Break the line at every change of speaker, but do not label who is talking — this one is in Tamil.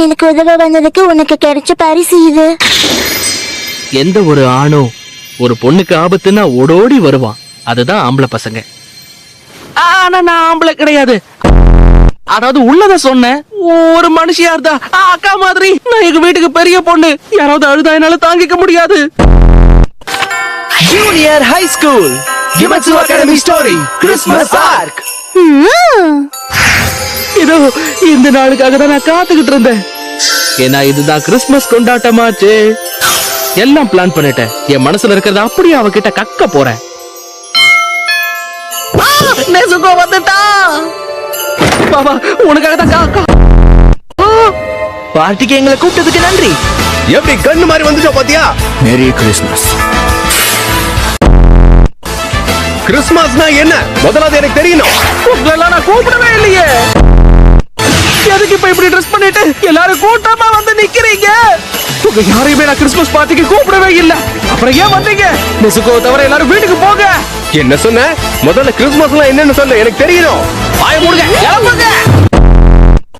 எனக்கு உதவ வந்ததுக்கு உனக்கு கிடைச்ச பரிசு இது.
எந்த ஒரு ஆணோ ஒரு பொண்ணுக்கு ஆபத்துன்னா ஓடோடி வருவான். அதுதான் ஆம்பளை பசங்க. ஆனா நான் ஆம்பளை கிடையாது. அதாவது உள்ளத சொன்னேன். ஒரு மனுஷியா இருந்தா அக்கா மாதிரி. நான் எங்க வீட்டுக்கு பெரிய பொண்ணு. யாராவது அழுதா என்னால தாங்கிக்க முடியாது.
Junior High School Kimetsu Academy Story Christmas Arc.
இதோ இந்த நாளுக்காக தான் நான் காத்துக்கிட்டு இருந்தேன். ஏன்னா இதுதான் கிறிஸ்துமஸ் கொண்டாட்டமாச்சு. எல்லாம் பிளான் பண்ணிட்டேன். என் மனசுல இருக்கிறத அப்படியே அவகிட்ட கக்க போறேன். நெசுகோ வந்துட்டா. பாபா உனக்காக தான்
பார்ட்டிக்கு எங்களை கூப்பிட்டதுக்கு நன்றி.
எப்படி கண்ணு மாதிரி வந்துச்சோ பாத்தியா?
Merry Christmas.
கிறிஸ்துமஸ்னா என்ன முதலாவது எனக்கு தெரியணும்.
உங்களெல்லாம் நான் கூப்பிடவே இல்லையே. எதுக்கு இப்ப இப்படி ட்ரெஸ் பண்ணிட்டு எல்லாரும் கூட்டமா வந்து நிக்கிறீங்க? உங்க யாரையுமே நான் கிறிஸ்துமஸ் பார்ட்டிக்கு கூப்பிடவே இல்ல. அப்புறம் ஏன் வந்தீங்க? நெசுகோ தவிர எல்லாரும் வீட்டுக்கு போங்க.
என்ன சொன்ன? முதல்ல கிறிஸ்துமஸ்னா என்னன்னு சொல்லு, எனக்கு தெரியணும்.
வாய மூடுங்க. கிளம்புங்க.